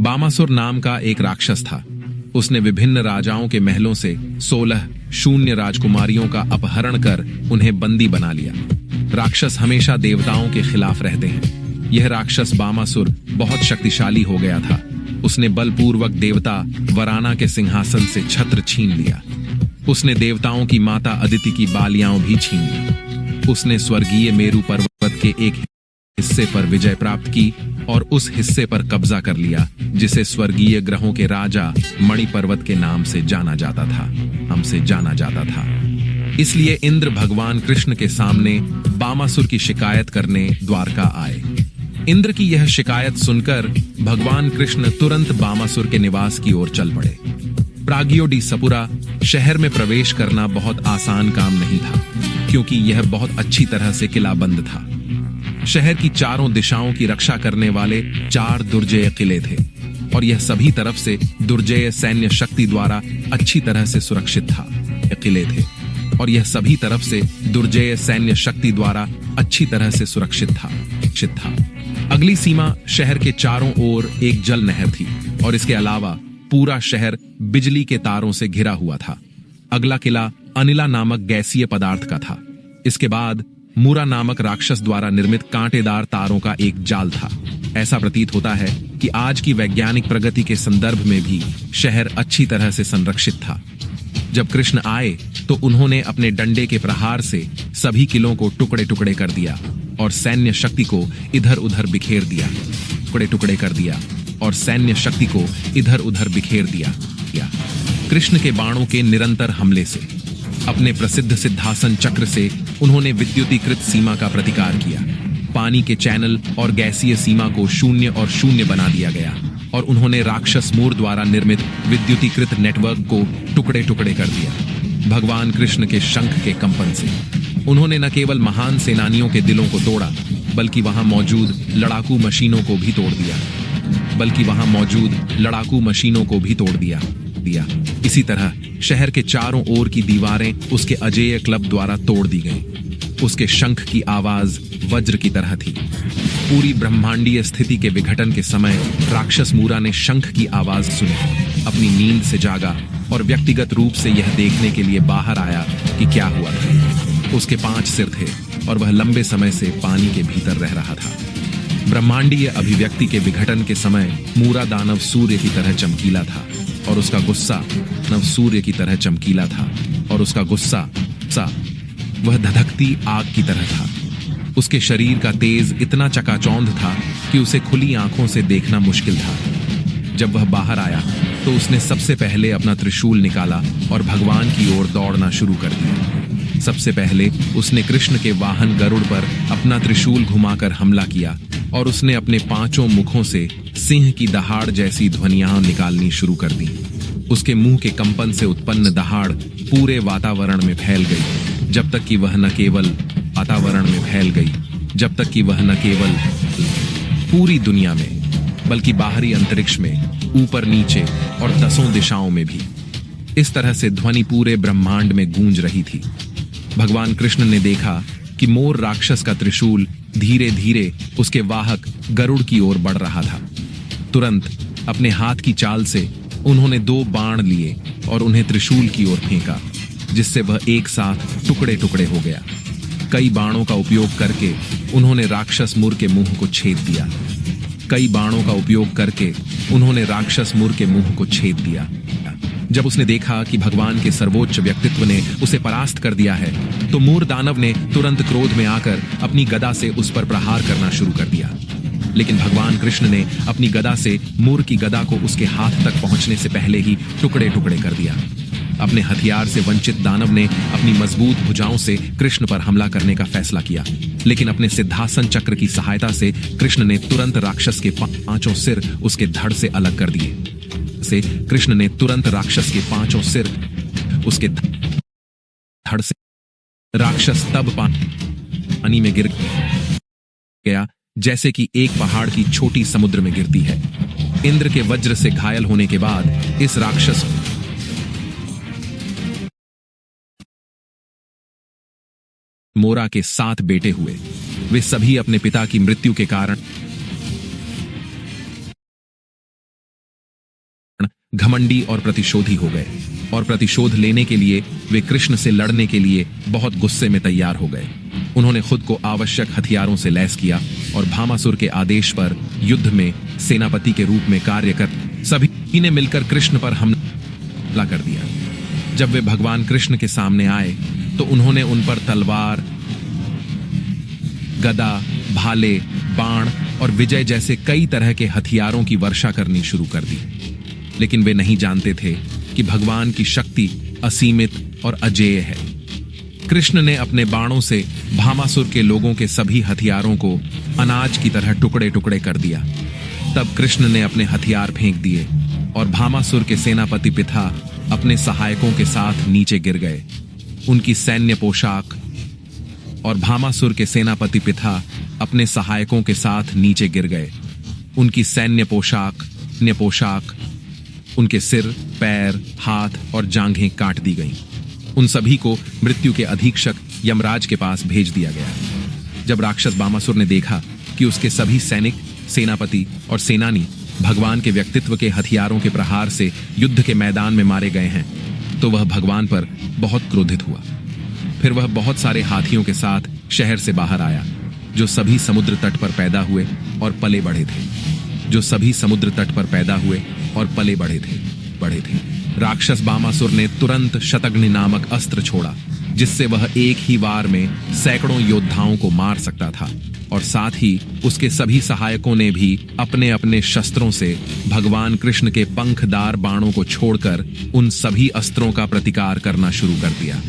बामासुर नाम का एक राक्षस था। उसने विभिन्न राजाओं के महलों से 16 शून्य राजकुमारियों का अपहरण कर उन्हें बंदी बना लिया। राक्षस हमेशा देवताओं के खिलाफ रहते हैं। यह राक्षस बामासुर बहुत शक्तिशाली हो गया था। उसने बलपूर्वक देवता वराना के सिंहासन से छत्र छीन लिया। उसने देवताओं की माता अदिति की बालियां भी छीन ली। उसने स्वर्गीय मेरु पर्वत के एक हिस्से पर विजय प्राप्त की और उस हिस्से पर कब्जा कर लिया, जिसे स्वर्गीय ग्रहों के राजा मणि पर्वत के नाम से जाना जाता था। इसलिए इंद्र भगवान कृष्ण के सामने बामासुर की शिकायत करने द्वारका आए। इंद्र की यह शिकायत सुनकर भगवान कृष्ण तुरंत बामासुर के निवास की ओर चल पड़े। प्राग्योडिसपुरा शहर में प्रवेश करना बहुत आसान काम नहीं था, क्योंकि यह बहुत अच्छी तरह से किलाबंद था। शहर की चारों दिशाओं की रक्षा करने वाले 4 दुर्जय किले थे और यह सभी तरफ से दुर्जय सैन्य शक्ति द्वारा अच्छी तरह से सुरक्षित था। अगली सीमा शहर के चारों ओर एक जल नहर थी और इसके अलावा पूरा शहर बिजली के तारों से घिरा हुआ था। अगला किला अनिला नामक गैसीय पदार्थ का था। इसके बाद मूरा नामक राक्षस द्वारा निर्मित कांटेदार तारों का एक जाल था। ऐसा प्रतीत होता है कि आज की वैज्ञानिक प्रगति के संदर्भ में भी शहर अच्छी तरह से संरक्षित था। जब कृष्ण आए तो उन्होंने अपने डंडे के प्रहार से सभी किलों को टुकड़े टुकड़े कर दिया और सैन्य शक्ति को इधर उधर बिखेर दिया। कृष्ण के बाणों के निरंतर हमले से, अपने प्रसिद्ध सिद्धासन चक्र से उन्होंने विद्युतीकृत सीमा का प्रतिकार किया। पानी के चैनल और गैसीय सीमा को 0 और 0 बना दिया गया और उन्होंने राक्षस मूर द्वारा निर्मित विद्युतीकृत नेटवर्क को टुकड़े टुकड़े कर दिया। भगवान कृष्ण के शंख के कंपन से उन्होंने न केवल महान सेनानियों के दिलों को तोड़ा, बल्कि वहां मौजूद लड़ाकू मशीनों को भी तोड़ दिया। इसी तरह शहर के चारों ओर की दीवारें उसके अजेय क्लब द्वारा तोड़ दी गईं। उसके शंख की आवाज वज्र की तरह थी। पूरी ब्रह्मांडीय स्थिति के विघटन के समय राक्षस मूरा ने शंख की आवाज सुनी, अपनी नींद से जागा और व्यक्तिगत रूप से यह देखने के लिए बाहर आया कि क्या हुआ था। उसके 5 सिर थे और वह लंबे समय से पानी के भीतर रह रहा था। ब्रह्मांडीय अभिव्यक्ति के विघटन के समय मूरा दानव सूर्य की तरह चमकीला था और उसका गुस्सा वह धधकती आग की तरह था। उसके शरीर का तेज इतना चकाचौंध था कि उसे खुली आंखों से देखना मुश्किल था। जब वह बाहर आया तो उसने सबसे पहले अपना त्रिशूल निकाला और भगवान की ओर दौड़ना शुरू कर दिया। सबसे पहले उसने कृष्ण के वाहन गरुड़ पर अपना त्रिशूल घुमाकर हमला किया और उसने अपने 5 मुखों से सिंह की दहाड़ जैसी ध्वनियां निकालनी शुरू कर दी। उसके मुंह के कंपन से उत्पन्न दहाड़ पूरे वातावरण में फैल गई, जब तक कि वह न केवल पूरी दुनिया में, बल्कि बाहरी अंतरिक्ष में, ऊपर नीचे और 10 दिशाओं में भी। इस तरह से ध्वनि पूरे ब्रह्मांड में गूंज रही थी। भगवान कृष्ण ने देखा कि मोर राक्षस का त्रिशूल धीरे धीरे उसके वाहक गरुड़ की ओर बढ़ रहा था। तुरंत अपने हाथ की चाल से उन्होंने 2 बाण लिए और उन्हें त्रिशूल की ओर फेंका, जिससे वह एक साथ टुकड़े टुकड़े हो गया। कई बाणों का उपयोग करके उन्होंने राक्षस मुर के मुंह को छेद दिया। जब उसने देखा कि भगवान के सर्वोच्च व्यक्तित्व ने उसे परास्त कर दिया है, तो मूर दानव ने तुरंत क्रोध में आकर अपनी गदा से उस पर प्रहार करना शुरू कर दिया। लेकिन भगवान कृष्ण ने अपनी गदा से मूर की गदा को उसके हाथ तक पहुंचने से पहले ही टुकड़े टुकड़े कर दिया। अपने हथियार से वंचित दानव ने अपनी मजबूत भुजाओं से कृष्ण पर हमला करने का फैसला किया, लेकिन अपने सिद्धासन चक्र की सहायता से कृष्ण ने तुरंत राक्षस के 5 सिर उसके धड़ से अलग कर दिए। राक्षस तब पानी में गिर गया जैसे कि एक पहाड़ की छोटी समुद्र में गिरती है। इंद्र के वज्र से घायल होने के बाद इस राक्षस मोरा के 7 बेटे हुए। वे सभी अपने पिता की मृत्यु के कारण घमंडी और प्रतिशोधी हो गए, और प्रतिशोध लेने के लिए वे कृष्ण से लड़ने के लिए बहुत गुस्से में तैयार हो गए। उन्होंने खुद को आवश्यक हथियारों से लैस किया और भामासुर के आदेश पर युद्ध में सेनापति के रूप में कार्य कर सभी ने मिलकर कृष्ण पर हमला कर दिया। जब वे भगवान कृष्ण के सामने आए तो उन्होंने उन पर तलवार, गदा, भाले, बाण और विजय जैसे कई तरह के हथियारों की वर्षा करनी शुरू कर दी। लेकिन वे नहीं जानते थे कि भगवान की शक्ति असीमित और अजेय है। कृष्ण ने अपने बाणों से भामासुर के लोगों के सभी हथियारों को अनाज की तरह टुकड़े टुकड़े कर दिया। तब कृष्ण ने अपने हथियार फेंक दिए और भामासुर के सेनापति पिता अपने सहायकों के साथ नीचे गिर गए। उनकी सैन्य पोशाक और भामासुर के सेनापति पिता अपने सहायकों के साथ नीचे गिर गए। उनकी सैन्य पोशाक, उनके सिर, पैर, हाथ और जांघें काट दी गईं। उन सभी को मृत्यु के अधीक्षक यमराज के पास भेज दिया गया। जब राक्षस बामासुर ने देखा कि उसके सभी सैनिक, सेनापति और सेनानी भगवान के व्यक्तित्व के हथियारों के प्रहार से युद्ध के मैदान में मारे गए हैं, तो वह भगवान पर बहुत क्रोधित हुआ। फिर वह बहुत सारे हाथियों के साथ शहर से बाहर आया, जो सभी समुद्र तट पर पैदा हुए और पले बढ़े थे। राक्षस बामासुर ने तुरंत शतघ्नि नामक अस्त्र छोड़ा, जिससे वह एक ही वार में सैकड़ों योद्धाओं को मार सकता था, और साथ ही उसके सभी सहायकों ने भी अपने अपने शस्त्रों से भगवान कृष्ण के पंखदार बाणों को छोड़कर उन सभी अस्त्रों का प्रतिकार करना शुरू कर दिया।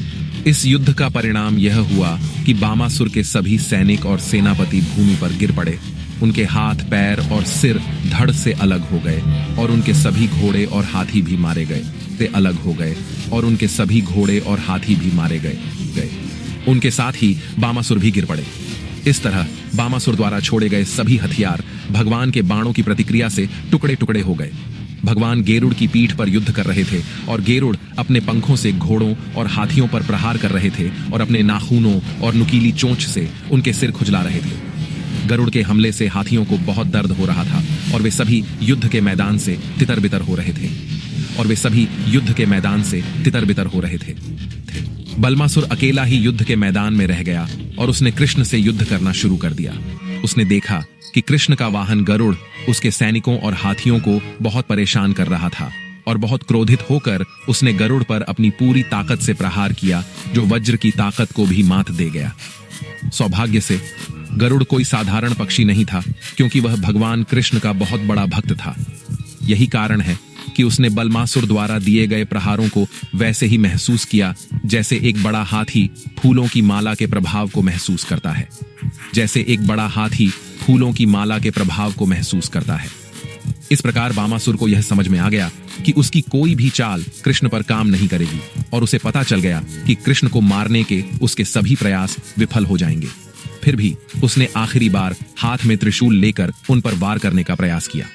इस युद्ध का परिणाम यह हुआ कि बामासुर के सभी सैनिक और सेनापति भूमि पर गिर पड़े। उनके हाथ, पैर और सिर धड़ से अलग हो गए और उनके सभी घोड़े और हाथी भी मारे गए। उनके साथ ही बामासुर भी गिर पड़े। इस तरह बामासुर द्वारा छोड़े गए सभी हथियार भगवान के बाणों की प्रतिक्रिया से टुकड़े टुकड़े हो गए। भगवान गेरुड़ की पीठ पर युद्ध कर रहे थे और गेरुड़ अपने पंखों से घोड़ों और हाथियों पर प्रहार कर रहे थे और अपने नाखूनों और नुकीली चोंच से उनके सिर खुजला रहे थे। गरुड़ के हमले से हाथियों को बहुत दर्द हो रहा था और वे सभी युद्ध के मैदान से तितर-बितर हो रहे थे। बलमासुर अकेला ही युद्ध के मैदान में रह गया और उसने कृष्ण से युद्ध करना शुरू कर दिया। उसने देखा कि कृष्ण का वाहन गरुड़ उसके सैनिकों और हाथियों को बहुत परेशान कर रहा था, और बहुत क्रोधित होकर उसने गरुड़ पर अपनी पूरी ताकत से प्रहार किया, जो वज्र की ताकत को भी मात दे गया। सौभाग्य से गरुड़ कोई साधारण पक्षी नहीं था, क्योंकि वह भगवान कृष्ण का बहुत बड़ा भक्त था। यही कारण है कि उसने बलमासुर द्वारा दिए गए प्रहारों को वैसे ही महसूस किया जैसे एक बड़ा हाथी फूलों की माला के प्रभाव को महसूस करता है। इस प्रकार बामासुर को यह समझ में आ गया कि उसकी कोई भी चाल कृष्ण पर काम नहीं करेगी, और उसे पता चल गया कि कृष्ण को मारने के उसके सभी प्रयास विफल हो जाएंगे। फिर भी उसने आखिरी बार हाथ में त्रिशूल लेकर उन पर वार करने का प्रयास किया।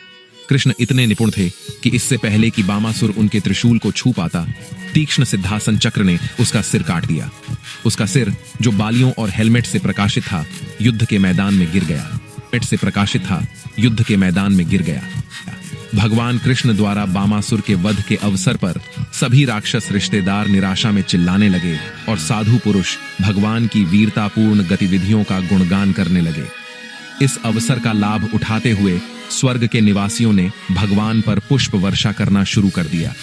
कृष्ण इतने निपुण थे कि इससे पहले कि बामासुर उनके त्रिशूल को छू पाता, तीक्ष्ण सिद्धासन चक्र ने उसका सिर काट दिया। उसका सिर, जो बालियों और हेलमेट से प्रकाशित था, युद्ध के मैदान में गिर गया। भगवान कृष्ण द्वारा बामासुर के वध के अवसर पर सभी राक्षस रिश्तेदार निराशा में चिल्लाने लगे और साधु पुरुष भगवान की वीरतापूर्ण गतिविधियों का गुणगान करने लगे। इस अवसर का लाभ उठाते हुए स्वर्ग के निवासियों ने भगवान पर पुष्प वर्षा करना शुरू कर दिया।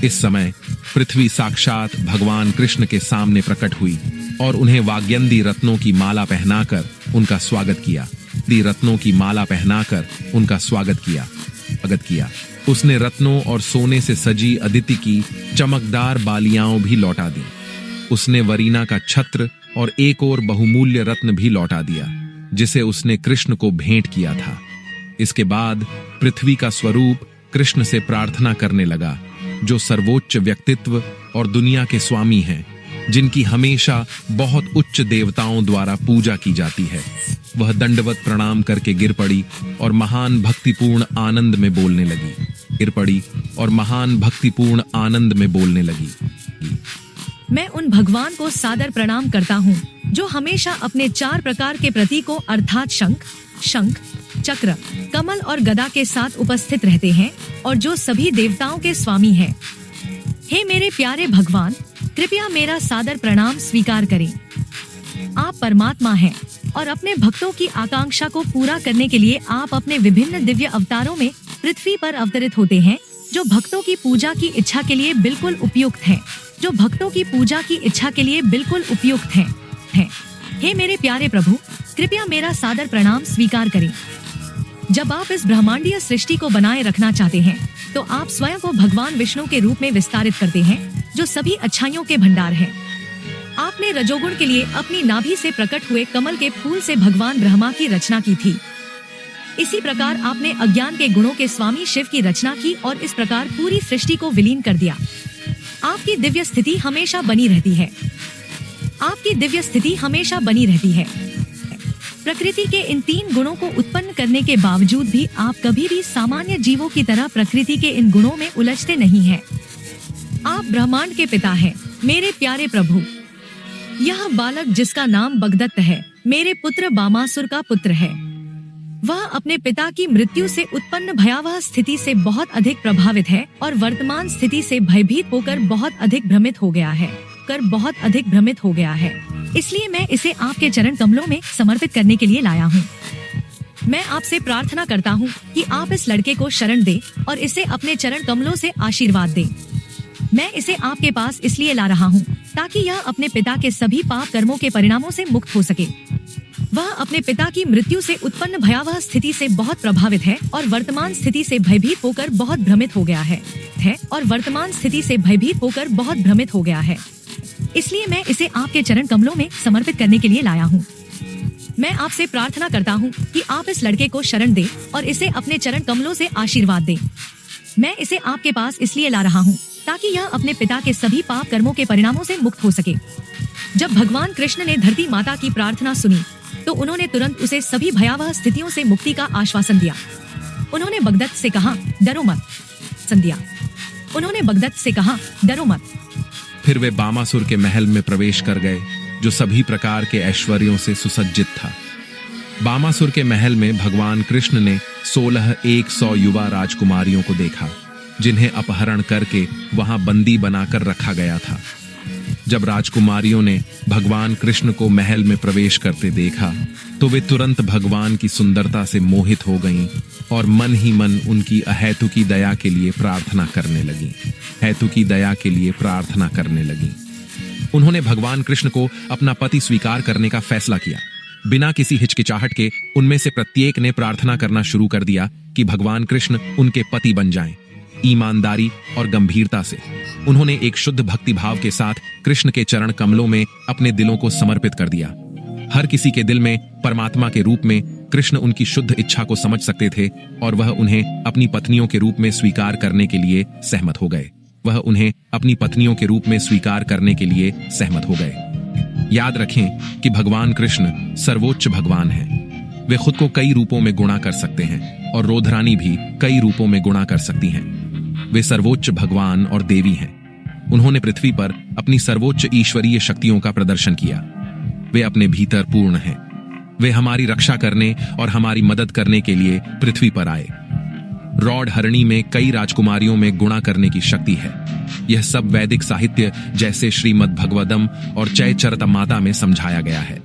इस समय पृथ्वी साक्षात भगवान कृष्ण के सामने प्रकट हुई और उन्हें वाग्यंदी रत्नों की माला पहनाकर उनका स्वागत किया। उसने रत्नों और सोने से सजी अदिति की चमकदार बालियां भी लौटा दी। उसने वरीना का छत्र और एक और बहुमूल्य रत्न भी लौटा दिया, जिसे उसने कृष्ण को भेंट किया था। इसके बाद पृथ्वी का स्वरूप कृष्ण से प्रार्थना करने लगा, जो सर्वोच्च व्यक्तित्व और दुनिया के स्वामी हैं, जिनकी हमेशा बहुत उच्च देवताओं द्वारा पूजा की जाती है। वह दंडवत प्रणाम करके गिर पड़ी और महान भक्तिपूर्ण आनंद में बोलने लगी। मैं उन भगवान को सादर प्रणाम करता हूँ, जो हमेशा अपने 4 प्रकार के प्रतीकों अर्थात शंख, चक्र, कमल और गदा के साथ उपस्थित रहते हैं और जो सभी देवताओं के स्वामी हैं। हे मेरे प्यारे भगवान, कृपया मेरा सादर प्रणाम स्वीकार करें। आप परमात्मा हैं और अपने भक्तों की आकांक्षा को पूरा करने के लिए आप अपने विभिन्न दिव्य अवतारों में पृथ्वी पर अवतरित होते हैं, जो भक्तों की पूजा की इच्छा के लिए बिल्कुल उपयुक्त हैं, जो भक्तों की पूजा की इच्छा के लिए बिल्कुल उपयुक्त हैं। हे मेरे प्यारे प्रभु, कृपया मेरा सादर प्रणाम स्वीकार करें। जब आप इस ब्रह्मांडीय सृष्टि को बनाए रखना चाहते हैं, तो आप स्वयं को भगवान विष्णु के रूप में विस्तारित करते हैं, जो सभी अच्छाइयों के भंडार हैं। आपने रजोगुण के लिए अपनी नाभि से प्रकट हुए कमल के फूल से भगवान ब्रह्मा की रचना की थी। इसी प्रकार आपने अज्ञान के गुणों के स्वामी शिव की रचना की और इस प्रकार पूरी सृष्टि को विलीन कर दिया। आपकी दिव्य स्थिति हमेशा बनी रहती है। आपकी दिव्य स्थिति हमेशा बनी रहती है। प्रकृति के इन 3 गुणों को उत्पन्न करने के बावजूद भी आप कभी भी सामान्य जीवों की तरह प्रकृति के इन गुणों में उलझते नहीं हैं। आप ब्रह्मांड के पिता हैं, मेरे प्यारे प्रभु। यह बालक जिसका नाम बगदत्त है, मेरे पुत्र बामासुर का पुत्र है। वह अपने पिता की मृत्यु से उत्पन्न भयावह स्थिति से बहुत अधिक प्रभावित है और वर्तमान स्थिति से भयभीत होकर बहुत अधिक भ्रमित हो गया है। इसलिए मैं इसे आपके चरण कमलों में समर्पित करने के लिए लाया हूँ। मैं आपसे प्रार्थना करता हूँ कि आप इस लड़के को शरण दें और इसे अपने चरण कमलों से आशीर्वाद दें। मैं इसे आपके पास इसलिए ला रहा हूँ ताकि यह अपने पिता के सभी पाप कर्मों के परिणामों से मुक्त हो सके। वह अपने पिता की मृत्यु से उत्पन्न भयावह स्थिति से बहुत प्रभावित है और वर्तमान स्थिति से भयभीत होकर बहुत भ्रमित हो गया है। इसलिए मैं इसे आपके चरण कमलों में समर्पित करने के लिए लाया हूँ। मैं आपसे प्रार्थना करता हूँ कि आप इस लड़के को शरण दें और इसे अपने चरण कमलों से आशीर्वाद दें। मैं इसे आपके पास इसलिए ला रहा हूँ ताकि यह अपने पिता के सभी पाप कर्मों के परिणामों से मुक्त हो सके। जब भगवान कृष्ण ने धरती माता की प्रार्थना सुनी, तो उन्होंने तुरंत उसे सभी भयावह स्थितियों से मुक्ति का आश्वासन दिया। उन्होंने बगदत्त से कहा, डरो मत। फिर वे बामासुर के महल में प्रवेश कर गए, जो सभी प्रकार के ऐश्वर्यों से सुसज्जित था। बामासुर के महल में भगवान कृष्ण ने 100 युवा राजकुमारियों को देखा, जिन्हें अपहरण करके वहां बंदी बनाकर रखा गया था। जब राजकुमारियों ने भगवान कृष्ण को महल में प्रवेश करते देखा, तो वे तुरंत भगवान की सुंदरता से मोहित हो गईं और मन ही मन उनकी अहेतुकी दया के लिए प्रार्थना करने लगीं। उन्होंने भगवान कृष्ण को अपना पति स्वीकार करने का फैसला किया। बिना किसी हिचकिचाहट के उनमें से प्रत्येक ने प्रार्थना करना शुरू कर दिया कि भगवान कृष्ण उनके पति बन जाएं। ईमानदारी और गंभीरता से उन्होंने एक शुद्ध भक्ति भाव के साथ कृष्ण के चरण कमलों में अपने दिलों को समर्पित कर दिया। हर किसी के दिल में परमात्मा के रूप में कृष्ण उनकी शुद्ध इच्छा को समझ सकते थे और वह उन्हें अपनी पत्नियों के रूप में स्वीकार करने के लिए सहमत हो गए। याद रखें कि भगवान कृष्ण सर्वोच्च भगवान हैं। वे खुद को कई रूपों में गुणा कर सकते हैं और रोधरानी भी कई रूपों में गुणा कर सकती हैं। वे सर्वोच्च भगवान और देवी हैं। उन्होंने पृथ्वी पर अपनी सर्वोच्च ईश्वरीय शक्तियों का प्रदर्शन किया। वे अपने भीतर पूर्ण हैं। वे हमारी रक्षा करने और हमारी मदद करने के लिए पृथ्वी पर आए। रॉड हरणी में कई राजकुमारियों में गुणा करने की शक्ति है। यह सब वैदिक साहित्य जैसे श्रीमद् भगवदम और चैचरतमाता में समझाया गया है।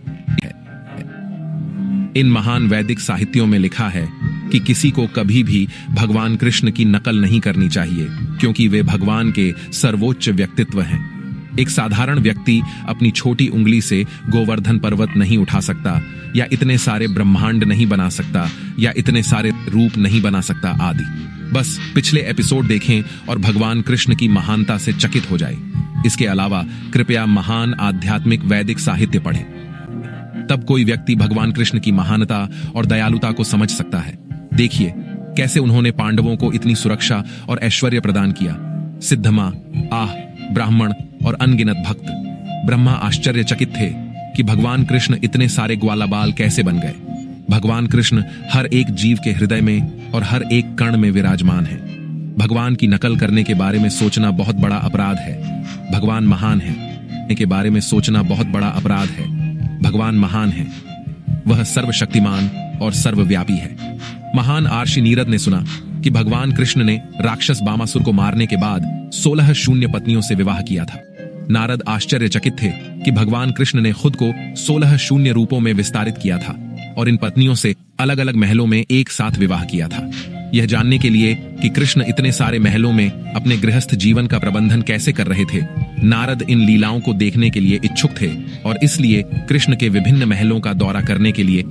इन महान वैदिक साहित्यों में लिखा है कि किसी को कभी भी भगवान कृष्ण की नकल नहीं करनी चाहिए, क्योंकि वे भगवान के सर्वोच्च व्यक्तित्व हैं। एक साधारण व्यक्ति अपनी छोटी उंगली से गोवर्धन पर्वत नहीं उठा सकता, या इतने सारे ब्रह्मांड नहीं बना सकता, या इतने सारे रूप नहीं बना सकता आदि। बस पिछले एपिसोड देखें और भगवान कृष्ण की महानता से चकित हो जाए। इसके अलावा कृपया महान आध्यात्मिक वैदिक साहित्य पढ़ें। तब कोई व्यक्ति भगवान कृष्ण की महानता और दयालुता को समझ सकता है। देखिए कैसे उन्होंने पांडवों को इतनी सुरक्षा और ऐश्वर्य प्रदान किया। सिद्धमा, आह, ब्राह्मण और अनगिनत भक्त ब्रह्मा आश्चर्यचकित थे कि भगवान कृष्ण इतने सारे ग्वालाबाल कैसे बन गए। भगवान कृष्ण हर एक जीव के हृदय में और हर एक कण में विराजमान है। भगवान की नकल करने के बारे में सोचना बहुत बड़ा अपराध है। भगवान महान है के बारे में सोचना बहुत बड़ा अपराध है। भगवान महान है, वह सर्वशक्तिमान और सर्वव्यापी है। महान आर्षि नीरद ने सुना कि भगवान कृष्ण ने राक्षस बामासुर को मारने के बाद 16 शून्य पत्नियों से विवाह किया था। नारद आश्चर्यचकित थे कि भगवान कृष्ण ने खुद को 16 शून्य रूपों में विस्तारित किया था और इन पत्नियों से अलग अलग महलों में एक साथ विवाह किया था। यह जानने के लिए कि कृष्ण इतने सारे महलों में अपने गृहस्थ जीवन का प्रबंधन कैसे कर रहे थे, नारद इन लीलाओं को देखने के लिए इच्छुक थे और इसलिए कृष्ण के विभिन्न महलों का दौरा करने के लिए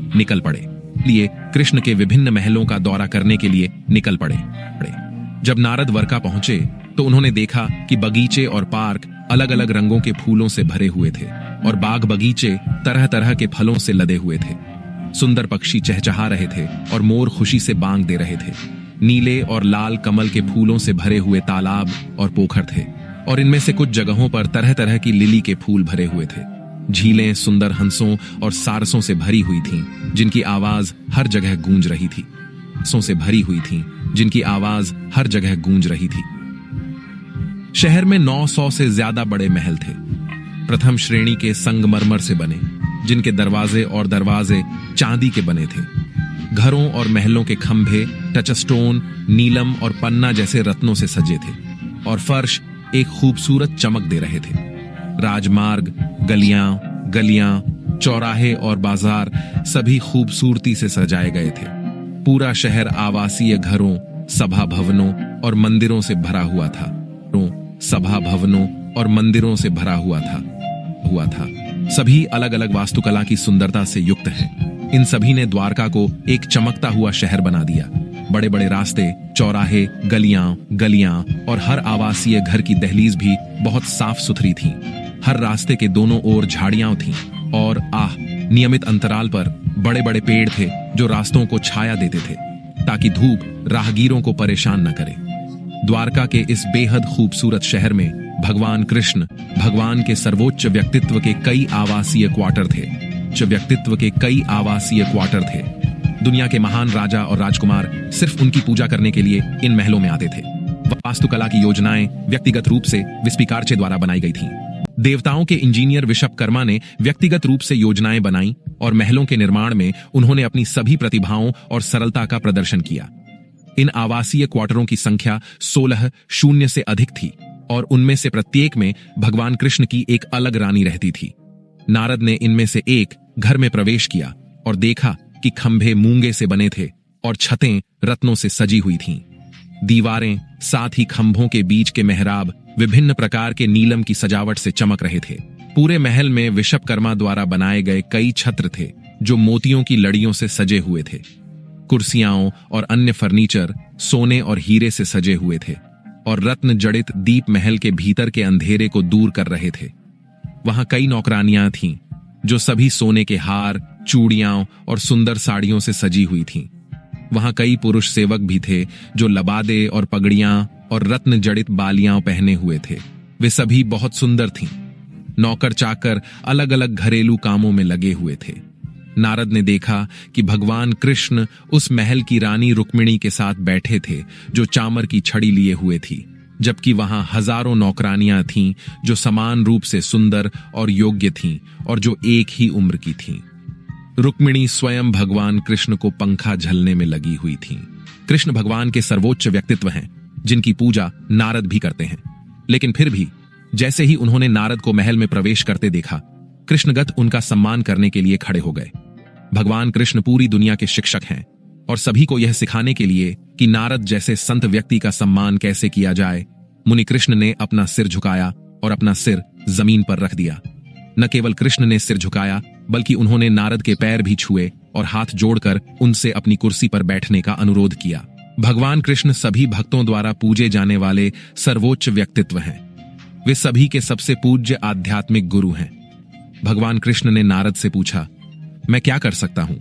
निकल पड़े। जब नारद वर्का पहुंचे तो उन्होंने देखा कि बगीचे और पार्क अलग अलग रंगों के फूलों से भरे हुए थे और बाग बगीचे तरह तरह के फलों से लदे हुए थे। सुंदर पक्षी चहचहा रहे थे और मोर खुशी से बांग दे रहे थे। नीले और लाल कमल के फूलों से भरे हुए तालाब और पोखर थे और इनमें से कुछ जगहों पर तरह तरह की लिली के फूल भरे हुए थे। झीलें सुंदर हंसों और सारसों से भरी हुई थीं, जिनकी आवाज हर जगह गूंज रही थी। शहर में 900 से ज्यादा बड़े महल थे, प्रथम श्रेणी के संगमरमर से बने, जिनके दरवाजे चांदी के बने थे। घरों और महलों के खंभे टचस्टोन, नीलम और पन्ना जैसे रत्नों से सजे थे और फर्श एक खूबसूरत चमक दे रहे थे। राजमार्ग, गलियां, चौराहे और बाजार सभी खूबसूरती से सजाए गए थे। पूरा शहर आवासीय घरों, सभा भवनों और मंदिरों से भरा हुआ था। सभी अलग अलग वास्तुकला की सुंदरता से युक्त हैं। इन सभी ने द्वारका को एक चमकता हुआ शहर बना दिया। बड़े बड़े रास्ते, चौराहे, गलियां और हर आवासीय घर की दहलीज भी बहुत साफ सुथरी थीं। हर रास्ते के दोनों ओर झाड़ियां थीं और नियमित अंतराल पर बड़े बड़े पेड़ थे जो रास्तों को छाया देते थे ताकि धूप राहगीरों को परेशान न करे। द्वारका के इस बेहद खूबसूरत शहर में भगवान कृष्ण, भगवान के सर्वोच्च व्यक्तित्व के कई आवासीय क्वार्टर थे। दुनिया के महान राजा और राजकुमार सिर्फ उनकी पूजा करने के लिए इन महलों में आते थे। वास्तुकला की योजनाएं व्यक्तिगत रूप से विस्पिकारचे द्वारा बनाई गई थीं। देवताओं के इंजीनियर विश्वकर्मा ने व्यक्तिगत रूप से योजनाएं बनाई और महलों के निर्माण में उन्होंने अपनी सभी प्रतिभाओं और सरलता का प्रदर्शन किया। इन आवासीय क्वार्टरों की संख्या 16 शून्य से अधिक थी और उनमें से प्रत्येक में भगवान कृष्ण की एक अलग रानी रहती थी। नारद ने इनमें से एक घर में प्रवेश किया और देखा कि खंभे मूंगे से बने थे और छतें रत्नों से सजी हुई थीं। दीवारें, साथ ही खंभों के बीच के मेहराब विभिन्न प्रकार के नीलम की सजावट से चमक रहे थे। पूरे महल में विश्वकर्मा द्वारा बनाए गए कई छत्र थे जो मोतियों की लड़ियों से सजे हुए थे। कुर्सियां और अन्य फर्नीचर सोने और हीरे से सजे हुए थे और रत्न जड़ित दीप महल के भीतर के अंधेरे को दूर कर रहे थे। वहां कई नौकरानियां थीं जो सभी सोने के हार, चूड़ियां और सुंदर साड़ियों से सजी हुई थीं। वहां कई पुरुष सेवक भी थे जो लबादे और पगड़ियां और रत्न जड़ित बालियां पहने हुए थे। वे सभी बहुत सुंदर थीं। नौकर चाकर अलग अलग घरेलू कामों में लगे हुए थे। नारद ने देखा कि भगवान कृष्ण उस महल की रानी रुक्मिणी के साथ बैठे थे जो चामर की छड़ी लिए हुए थी, जबकि वहां हजारों नौकरानियां थीं जो समान रूप से सुंदर और योग्य थीं और जो एक ही उम्र की थीं। रुक्मिणी स्वयं भगवान कृष्ण को पंखा झलने में लगी हुई थीं। कृष्ण भगवान के सर्वोच्च व्यक्तित्व हैं जिनकी पूजा नारद भी करते हैं, लेकिन फिर भी जैसे ही उन्होंने नारद को महल में प्रवेश करते देखा, कृष्णगत उनका सम्मान करने के लिए खड़े हो गए। भगवान कृष्ण पूरी दुनिया के शिक्षक हैं और सभी को यह सिखाने के लिए कि नारद जैसे संत व्यक्ति का सम्मान कैसे किया जाए, मुनि कृष्ण ने अपना सिर झुकाया और अपना सिर जमीन पर रख दिया। न केवल कृष्ण ने सिर झुकाया, बल्कि उन्होंने नारद के पैर भी छुए और हाथ जोड़कर उनसे अपनी कुर्सी पर बैठने का अनुरोध किया। भगवान कृष्ण सभी भक्तों द्वारा पूजे जाने वाले सर्वोच्च व्यक्तित्व हैं। वे सभी के सबसे पूज्य आध्यात्मिक गुरु हैं। भगवान कृष्ण ने नारद से पूछा, मैं क्या कर सकता हूं?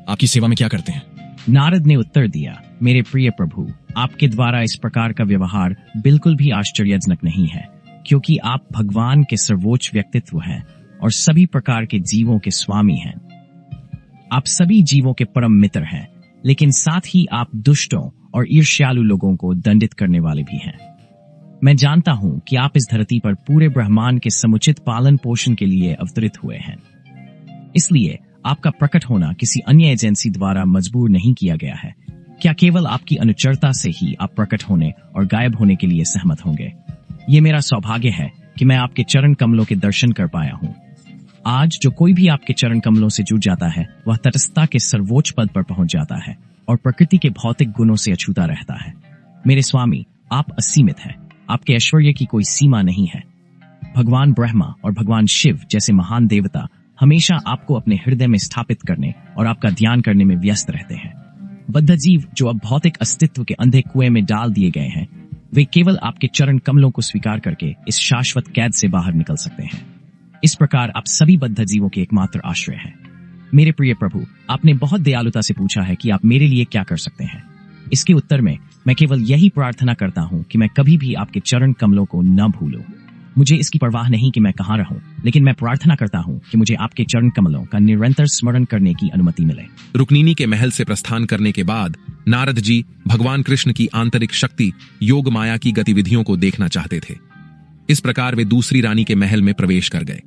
आपकी सेवा में क्या करते हैं? नारद ने उत्तर दिया, मेरे प्रिय प्रभु, आपके द्वारा इस प्रकार का व्यवहार बिल्कुल भी आश्चर्यजनक नहीं है, क्योंकि आप भगवान के सर्वोच्च व्यक्तित्व हैं और सभी प्रकार के जीवों के स्वामी हैं। आप सभी जीवों के परम मित्र हैं, लेकिन साथ ही आप दुष्टों और ईर्ष्यालु लोगों को दंडित करने वाले भी हैं। मैं जानता हूं कि आप इस धरती पर पूरे ब्रह्मांड के समुचित पालन पोषण के लिए अवतरित हुए हैं, इसलिए आपका प्रकट होना किसी अन्य एजेंसी द्वारा मजबूर नहीं किया गया है। क्या केवल आपकी अनुचरता से ही आप प्रकट होने और गायब होने के लिए सहमत होंगे? ये मेरा सौभाग्य है कि मैं आपके चरण कमलों के दर्शन कर पाया हूँ। आज जो कोई भी आपके चरण कमलों से जुड़ जाता है वह तटस्थता के सर्वोच्च पद पर पहुंच जाता है और प्रकृति के भौतिक गुणों से अछूता रहता है। मेरे स्वामी, आप असीमित हैं। आपके ऐश्वर्य की कोई सीमा नहीं है। भगवान ब्रह्मा और भगवान शिव जैसे महान देवता हमेशा आपको अपने हृदय में स्थापित करने और आपका ध्यान करने में व्यस्त रहते हैं। बद्ध जीव जो अब भौतिक अस्तित्व के अंधे कुएं में डाल दिए गए हैं, वे केवल आपके चरण कमलों को स्वीकार करके इस शाश्वत कैद से बाहर निकल सकते हैं। इस प्रकार आप सभी बद्ध जीवों के एकमात्र आश्रय हैं। मेरे प्रिय प्रभु, आपने बहुत दयालुता से पूछा है कि आप मेरे लिए क्या कर सकते हैं। इसके उत्तर में मैं केवल यही प्रार्थना करता हूं कि मैं कभी भी आपके चरण कमलों को न भूलूं। मुझे इसकी परवाह नहीं कि मैं कहां रहूं, लेकिन मैं प्रार्थना करता हूं कि मुझे आपके चरण कमलों का निरंतर स्मरण करने की अनुमति मिले। रुक्मिणी के महल से प्रस्थान करने के बाद नारद जी भगवान कृष्ण की आंतरिक शक्ति योग माया की गतिविधियों को देखना चाहते थे। इस प्रकार वे दूसरी रानी के महल में प्रवेश कर गए।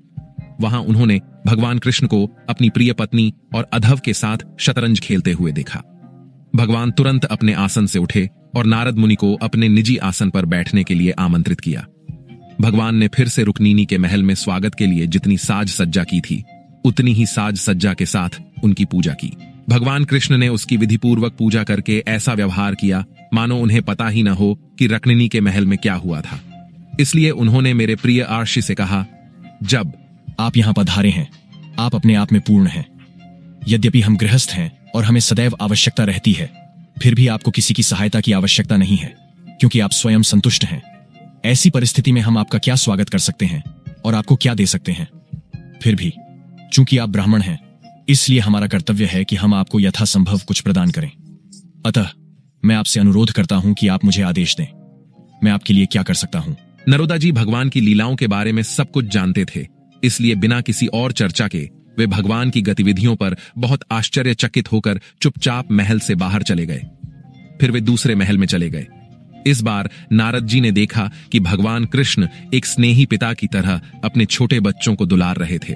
वहां उन्होंने भगवान कृष्ण को अपनी प्रिय पत्नी और अधव के साथ शतरंज खेलते हुए देखा। भगवान तुरंत अपने आसन से उठे और नारद मुनि को अपने निजी आसन पर बैठने के लिए आमंत्रित किया। भगवान ने फिर से रुक्मिणी के महल में स्वागत के लिए जितनी साज सज्जा की थी, उतनी ही साज सज्जा के साथ उनकी पूजा की। भगवान कृष्ण ने उसकी विधिपूर्वक पूजा करके ऐसा व्यवहार किया मानो उन्हें पता ही न हो कि रुक्मिणी के महल में क्या हुआ था। इसलिए उन्होंने मेरे प्रिय आर्षि से कहा, जब आप यहाँ पधारे हैं, आप अपने आप में पूर्ण हैं। यद्यपि हम गृहस्थ हैं और हमें सदैव आवश्यकता रहती है, फिर भी आपको किसी की सहायता की आवश्यकता नहीं है, क्योंकि आप स्वयं संतुष्ट हैं। ऐसी परिस्थिति में हम आपका क्या स्वागत कर सकते हैं और आपको क्या दे सकते हैं? फिर भी चूंकि आप ब्राह्मण हैं, इसलिए हमारा कर्तव्य है कि हम आपको यथासंभव कुछ प्रदान करें। अतः मैं आपसे अनुरोध करता हूं कि आप मुझे आदेश दें। मैं आपके लिए क्या कर सकता हूं? नरोदा जी भगवान की लीलाओं के बारे में सब कुछ जानते थे, इसलिए बिना किसी और चर्चा के वे भगवान की गतिविधियों पर बहुत आश्चर्यचकित होकर चुपचाप महल से बाहर चले गए। फिर वे दूसरे महल में चले गए। इस बार नारद जी ने देखा कि भगवान कृष्ण एक स्नेही पिता की तरह अपने छोटे बच्चों को दुलार रहे थे।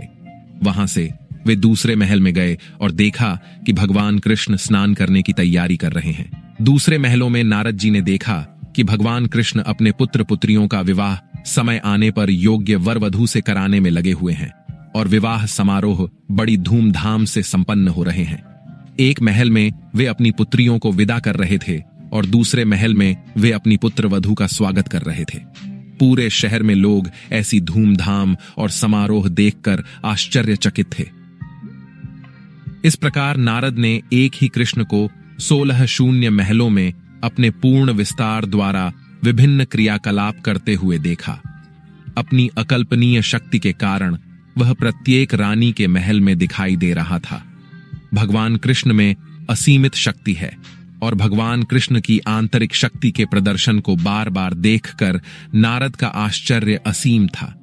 वहां से वे दूसरे महल में गए और देखा कि भगवान कृष्ण स्नान करने की तैयारी कर रहे हैं। दूसरे महलों में नारद जी ने देखा कि भगवान कृष्ण अपने पुत्र पुत्रियों का विवाह समय आने पर योग्य वर वधू से कराने में लगे हुए हैं और विवाह समारोह बड़ी धूमधाम से संपन्न हो रहे हैं। एक महल में वे अपनी पुत्रियों को विदा कर रहे थे और दूसरे महल में वे अपनी पुत्र वधू का स्वागत कर रहे थे। पूरे शहर में लोग ऐसी धूमधाम और समारोह देखकर आश्चर्यचकित थे। इस प्रकार नारद ने एक ही कृष्ण को 16 शून्य महलों में अपने पूर्ण विस्तार द्वारा विभिन्न क्रियाकलाप करते हुए देखा। अपनी अकल्पनीय शक्ति के कारण वह प्रत्येक रानी के महल में दिखाई दे रहा था। भगवान कृष्ण में असीमित शक्ति है और भगवान कृष्ण की आंतरिक शक्ति के प्रदर्शन को बार बार देखकर नारद का आश्चर्य असीम था।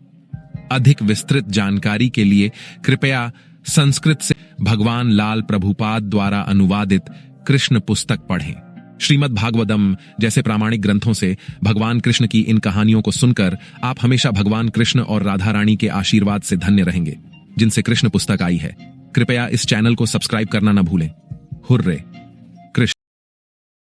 अधिक विस्तृत जानकारी के लिए कृपया संस्कृत से भगवान लाल प्रभुपाद द्वारा अनुवादित कृष्ण पुस्तक पढ़ें। श्रीमद् भागवतम जैसे प्रामाणिक ग्रंथों से भगवान कृष्ण की इन कहानियों को सुनकर आप हमेशा भगवान कृष्ण और राधा रानी के आशीर्वाद से धन्य रहेंगे, जिनसे कृष्ण पुस्तक आई है। कृपया इस चैनल को सब्सक्राइब करना न भूलें। हुर्रे।